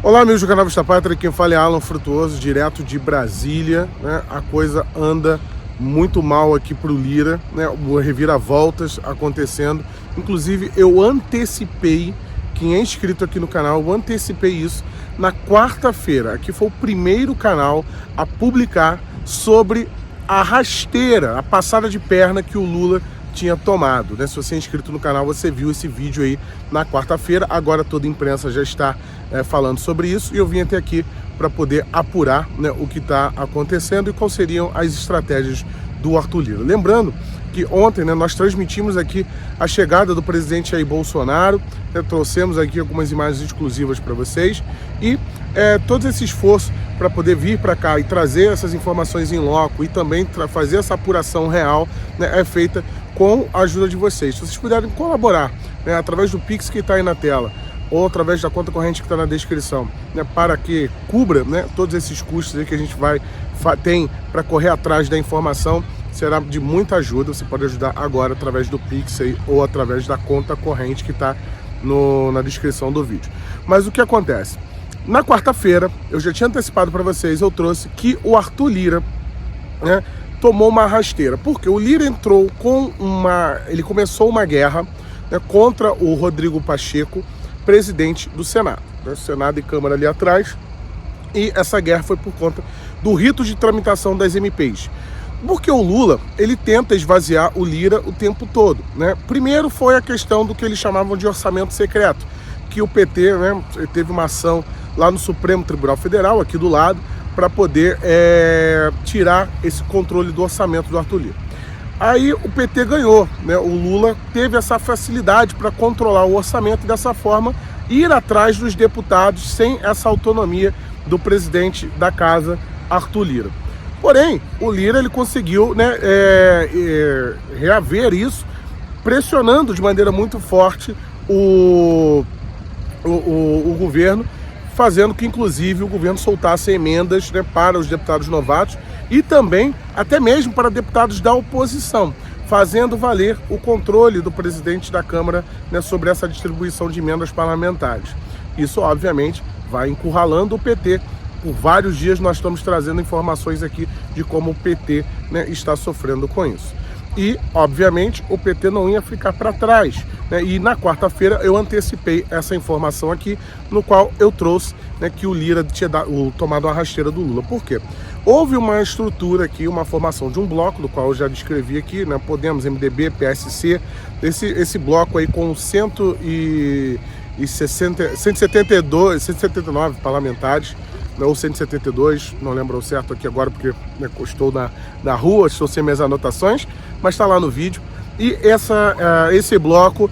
Olá, amigos do canal Vista Pátria, quem fala é Alan Frutuoso, direto de Brasília, né? A coisa anda muito mal aqui pro Lira, né? Reviravoltas acontecendo. Inclusive, eu antecipei, quem é inscrito aqui no canal, eu antecipei isso na quarta-feira. Aqui foi o primeiro canal a publicar sobre a rasteira, a passada de perna que o Lula tinha tomado, né? Se você é inscrito no canal, você viu esse vídeo aí na quarta-feira. Agora toda a imprensa já está falando sobre isso e eu vim até aqui para poder apurar, né, o que está acontecendo e quais seriam as estratégias do Arthur Lira. Lembrando que ontem, né, nós transmitimos aqui a chegada do presidente Jair Bolsonaro, né, trouxemos aqui algumas imagens exclusivas para vocês e todo esse esforço para poder vir para cá e trazer essas informações em loco e também fazer essa apuração real, né, é feita com a ajuda de vocês. Se vocês puderem colaborar, né, através do Pix que está aí na tela ou através da conta corrente que está na descrição, né, para que cubra, né, todos esses custos aí que a gente tem para correr atrás da informação, será de muita ajuda. Você pode ajudar agora através do Pix aí, ou através da conta corrente que está na descrição do vídeo. Mas o que acontece? Na quarta-feira, eu já tinha antecipado para vocês, eu trouxe que o Arthur Lira, né, tomou uma rasteira. Porque o Lira entrou ele começou uma guerra, né, contra o Rodrigo Pacheco, presidente do Senado, né, Senado e Câmara ali atrás, e essa guerra foi por conta do rito de tramitação das MPs. Porque o Lula, ele tenta esvaziar o Lira o tempo todo, né? Primeiro foi a questão do que eles chamavam de orçamento secreto, que o PT, né, teve uma ação lá no Supremo Tribunal Federal, aqui do lado, para poder tirar esse controle do orçamento do Arthur Lira. Aí o PT ganhou, né? O Lula teve essa facilidade para controlar o orçamento e dessa forma ir atrás dos deputados sem essa autonomia do presidente da casa, Arthur Lira. Porém, o Lira ele conseguiu, né, reaver isso, pressionando de maneira muito forte o governo, fazendo que, inclusive, o governo soltasse emendas, né, para os deputados novatos e também, até mesmo para deputados da oposição, fazendo valer o controle do presidente da Câmara, né, sobre essa distribuição de emendas parlamentares. Isso, obviamente, vai encurralando o PT. Por vários dias nós estamos trazendo informações aqui de como o PT, né, está sofrendo com isso. E, obviamente, o PT não ia ficar para trás, né? E na quarta-feira eu antecipei essa informação aqui, no qual eu trouxe, né, que o Lira tinha tomado a rasteira do Lula. Por quê? Houve uma estrutura aqui, uma formação de um bloco, do qual eu já descrevi aqui, né, Podemos, MDB, PSC, esse bloco aí com 179 parlamentares, ou 172, não lembro o certo aqui agora porque, né, estou na rua, estou sem minhas anotações, mas está lá no vídeo. E esse bloco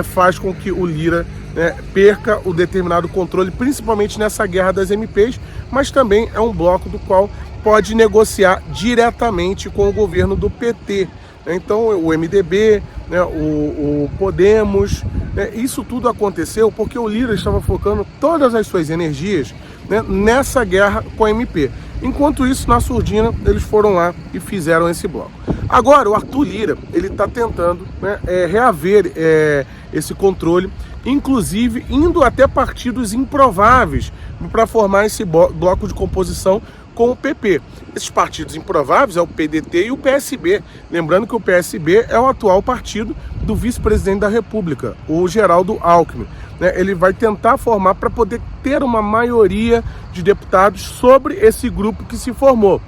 faz com que o Lira, né, perca o determinado controle, principalmente nessa guerra das MPs, mas também é um bloco do qual pode negociar diretamente com o governo do PT. Então o MDB, né, o Podemos, né, isso tudo aconteceu porque o Lira estava focando todas as suas energias, né, nessa guerra com a MP. Enquanto isso, na surdina, eles foram lá e fizeram esse bloco. Agora, o Arthur Lira, ele está tentando, né, reaver esse controle, inclusive indo até partidos improváveis para formar esse bloco de composição com o PP. Esses partidos improváveis é o PDT e o PSB. Lembrando que o PSB é o atual partido do vice-presidente da República, o Geraldo Alckmin, né? Ele vai tentar formar para poder ter uma maioria de deputados sobre esse grupo que se formou.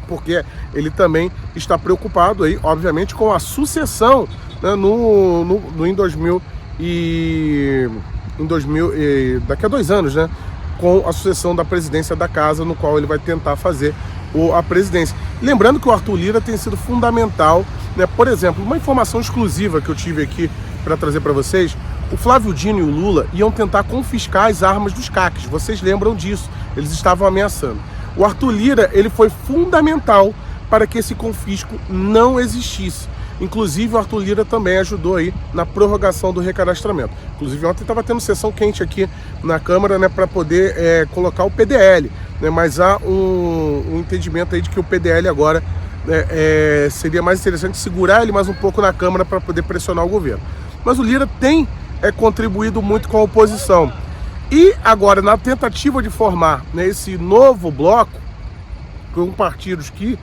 Porque ele também está preocupado aí, obviamente, com a sucessão, né, daqui a 2 anos, né, com a sucessão da presidência da casa, no qual ele vai tentar fazer a presidência. Lembrando que o Arthur Lira tem sido fundamental, né? Por exemplo, uma informação exclusiva que eu tive aqui para trazer para vocês, o Flávio Dino e o Lula iam tentar confiscar as armas dos CACs, vocês lembram disso, eles estavam ameaçando. O Arthur Lira, ele foi fundamental para que esse confisco não existisse. Inclusive, o Arthur Lira também ajudou aí na prorrogação do recadastramento. Inclusive, ontem estava tendo sessão quente aqui na Câmara, né, para poder colocar o PDL, né, mas há um entendimento aí de que o PDL agora, né, seria mais interessante segurar ele mais um pouco na Câmara para poder pressionar o governo. Mas o Lira tem contribuído muito com a oposição. E agora, na tentativa de formar, né, esse novo bloco, com partidos que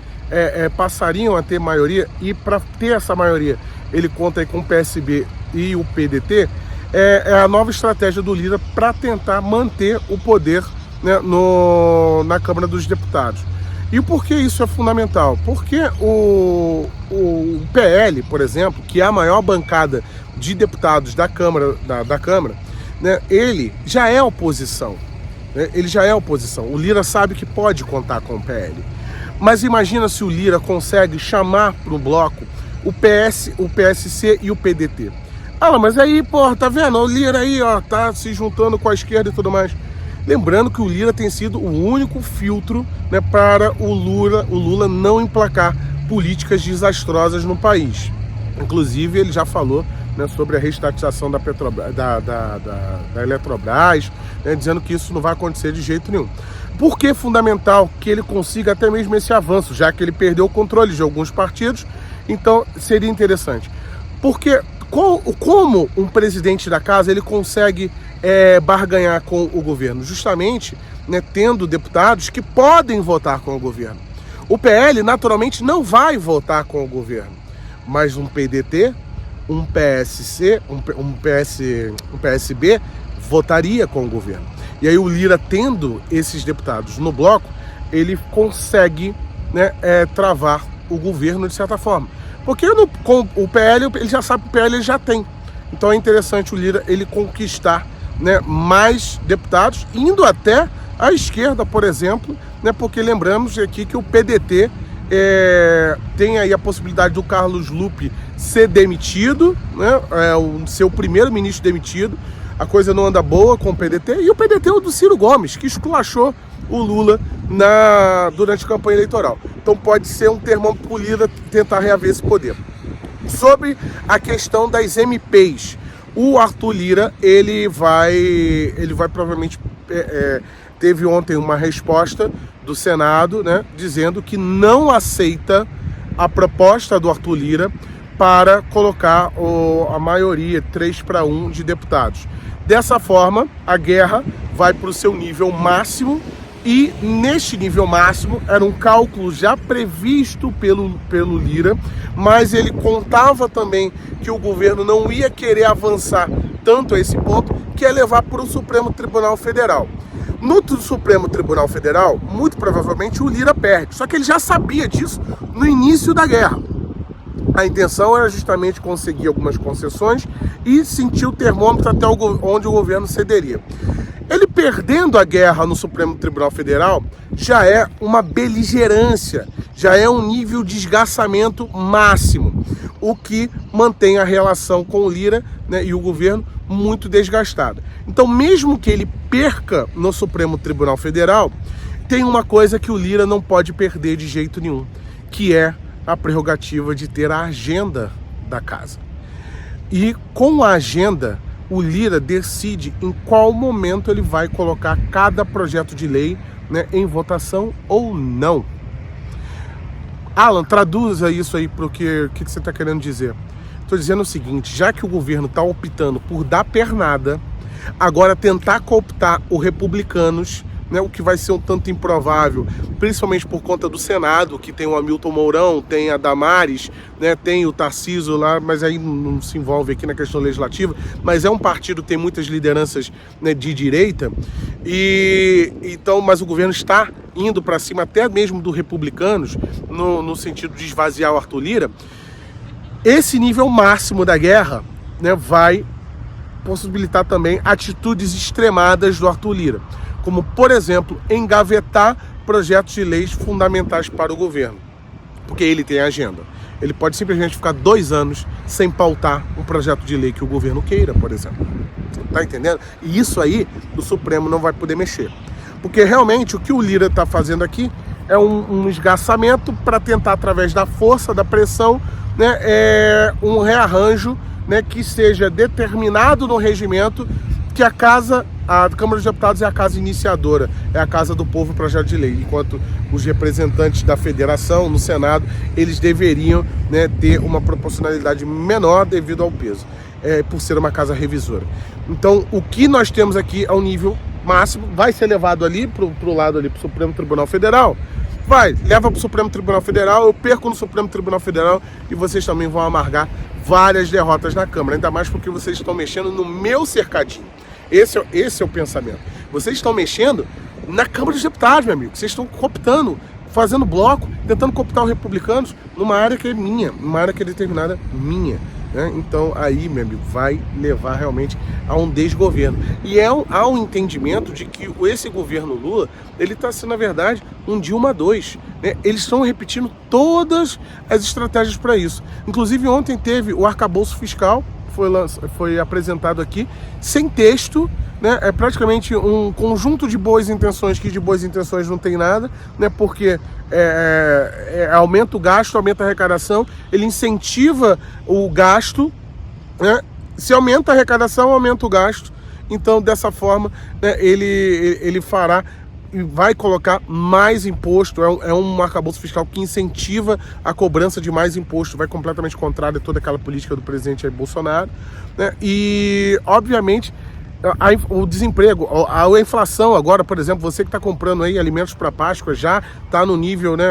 passariam a ter maioria, e para ter essa maioria ele conta aí com o PSB e o PDT, é a nova estratégia do Lira para tentar manter o poder, né, na Câmara dos Deputados. E por que isso é fundamental? Porque o PL, por exemplo, que é a maior bancada de deputados da Câmara, né, ele já é oposição. Né, ele já é oposição. O Lira sabe que pode contar com o PL. Mas imagina se o Lira consegue chamar para o bloco o PSC e o PDT. Ah, mas aí, porra, tá vendo? O Lira aí, ó, tá se juntando com a esquerda e tudo mais. Lembrando que o Lira tem sido o único filtro, né, para o Lula não emplacar políticas desastrosas no país. Inclusive, ele já falou, né, sobre a reestatização da Eletrobras, né, dizendo que isso não vai acontecer de jeito nenhum. Por que é fundamental que ele consiga até mesmo esse avanço, já que ele perdeu o controle de alguns partidos? Então, seria interessante. Porque como um presidente da casa ele consegue barganhar com o governo? Justamente, né, tendo deputados que podem votar com o governo. O PL, naturalmente, não vai votar com o governo, mas um PDT, um PSC, um PSB votaria com o governo. E aí o Lira, tendo esses deputados no bloco, ele consegue, né, travar o governo de certa forma. Porque com o PL, ele já sabe que o PL ele já tem. Então é interessante o Lira ele conquistar, né, mais deputados, indo até à esquerda, por exemplo, né, porque lembramos aqui que o PDT tem aí a possibilidade do Carlos Lupe ser demitido, né, ser o primeiro-ministro demitido. A coisa não anda boa com o PDT, e o PDT é o do Ciro Gomes, que esculachou o Lula durante a campanha eleitoral. Então pode ser um termômetro para o Lira tentar reaver esse poder. Sobre a questão das MPs, o Arthur Lira, ele vai provavelmente, teve ontem uma resposta do Senado, né, dizendo que não aceita a proposta do Arthur Lira para colocar a maioria, 3-1 de deputados. Dessa forma, a guerra vai para o seu nível máximo, e neste nível máximo era um cálculo já previsto pelo Lira, mas ele contava também que o governo não ia querer avançar tanto a esse ponto, que é levar para o Supremo Tribunal Federal. No Supremo Tribunal Federal, muito provavelmente o Lira perde, só que ele já sabia disso no início da guerra. A intenção era justamente conseguir algumas concessões e sentir o termômetro até onde o governo cederia. Ele perdendo a guerra no Supremo Tribunal Federal já é uma beligerância, já é um nível de esgarçamento máximo, o que mantém a relação com o Lira, né, e o governo muito desgastada. Então, mesmo que ele perca no Supremo Tribunal Federal, tem uma coisa que o Lira não pode perder de jeito nenhum, que é a prerrogativa de ter a agenda da casa. E com a agenda, o Lira decide em qual momento ele vai colocar cada projeto de lei, né, em votação ou não. Alan, traduza isso aí para o que você está querendo dizer. Estou dizendo o seguinte: já que o governo está optando por dar pernada, agora tentar cooptar os republicanos, né, o que vai ser um tanto improvável, principalmente por conta do Senado, que tem o Hamilton Mourão, tem a Damares, né, tem o Tarcísio lá, mas aí não se envolve aqui na questão legislativa, mas é um partido que tem muitas lideranças, né, de direita, e então, mas o governo está indo para cima até mesmo dos republicanos, no sentido de esvaziar o Arthur Lira. Esse nível máximo da guerra, né, vai possibilitar também atitudes extremadas do Arthur Lira, como, por exemplo, engavetar projetos de leis fundamentais para o governo, porque ele tem agenda. Ele pode simplesmente ficar 2 anos sem pautar um projeto de lei que o governo queira, por exemplo. Tá entendendo? E isso aí o Supremo não vai poder mexer. Porque realmente o que o Lira está fazendo aqui é um esgarçamento para tentar, através da força, da pressão, né, um rearranjo, né, que seja determinado no regimento, que a Câmara dos Deputados é a casa iniciadora, é a casa do povo, projeto de lei, enquanto os representantes da federação, no Senado, eles deveriam, né, ter uma proporcionalidade menor devido ao peso. por ser uma casa revisora. Então, o que nós temos aqui é o nível máximo, vai ser levado ali para o lado ali, para o Supremo Tribunal Federal, leva para o Supremo Tribunal Federal, eu perco no Supremo Tribunal Federal e vocês também vão amargar várias derrotas na Câmara, ainda mais porque vocês estão mexendo no meu cercadinho. Esse é o pensamento. Vocês estão mexendo na Câmara dos Deputados, meu amigo. Vocês estão cooptando, fazendo bloco, tentando cooptar os republicanos numa área que é minha, numa área que é determinada minha. Né? Então aí, meu amigo, vai levar realmente a um desgoverno. E há um entendimento de que esse governo Lula, ele está sendo, na verdade, um Dilma 2. Né? Eles estão repetindo todas as estratégias para isso. Inclusive ontem teve o arcabouço fiscal, foi apresentado aqui, sem texto, né? É praticamente um conjunto de boas intenções, que de boas intenções não tem nada, né? Porque aumenta o gasto, aumenta a arrecadação, ele incentiva o gasto, né? Se aumenta a arrecadação, aumenta o gasto. Então, dessa forma, né, ele fará e vai colocar mais imposto, é um arcabouço fiscal que incentiva a cobrança de mais imposto, vai completamente contrário a toda aquela política do presidente Jair Bolsonaro, né? E, obviamente, o desemprego, a inflação agora, por exemplo, você que está comprando aí alimentos para Páscoa já está no nível, né,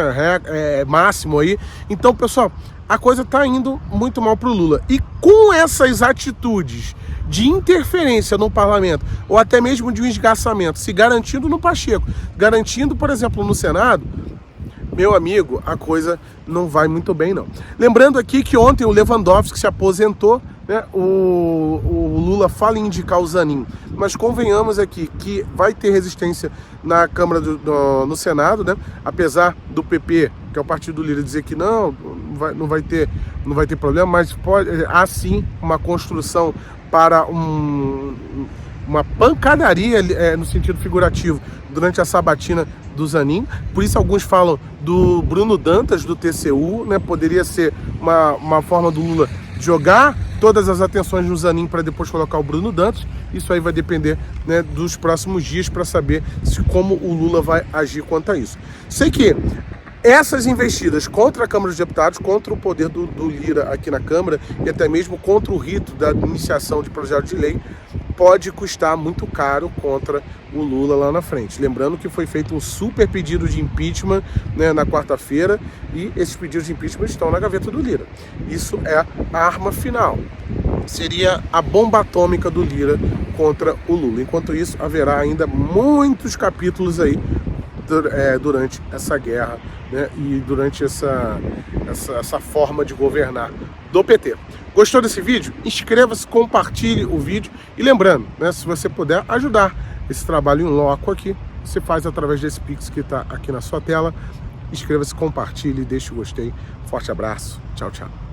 máximo aí. Então, pessoal, a coisa está indo muito mal para o Lula. E com essas atitudes de interferência no parlamento, ou até mesmo de um esgarçamento, se garantindo no Pacheco, garantindo, por exemplo, no Senado, meu amigo, a coisa não vai muito bem, não. Lembrando aqui que ontem o Lewandowski se aposentou, né? O Lula fala em indicar o Zanin, mas convenhamos aqui que vai ter resistência na Câmara no Senado, né? Apesar do PP, que é o partido do Lira, dizer que não vai ter problema, mas há sim uma construção para uma pancadaria no sentido figurativo durante a sabatina do Zanin. Por isso alguns falam do Bruno Dantas, do TCU, né? Poderia ser uma forma do Lula jogar todas as atenções no Zanin para depois colocar o Bruno Dantas. Isso aí vai depender, né, dos próximos dias para saber como o Lula vai agir quanto a isso. Sei que essas investidas contra a Câmara dos Deputados, contra o poder do Lira aqui na Câmara e até mesmo contra o rito da iniciação de projeto de lei, pode custar muito caro contra o Lula lá na frente. Lembrando que foi feito um super pedido de impeachment, né, na quarta-feira, e esses pedidos de impeachment estão na gaveta do Lira. Isso é a arma final. Seria a bomba atômica do Lira contra o Lula. Enquanto isso, haverá ainda muitos capítulos aí durante essa guerra, né, e durante essa forma de governar do PT. Gostou desse vídeo? Inscreva-se, compartilhe o vídeo e lembrando, né, se você puder ajudar esse trabalho em loco aqui, você faz através desse Pix que está aqui na sua tela. Inscreva-se, compartilhe, deixe o gostei. Forte abraço, tchau, tchau.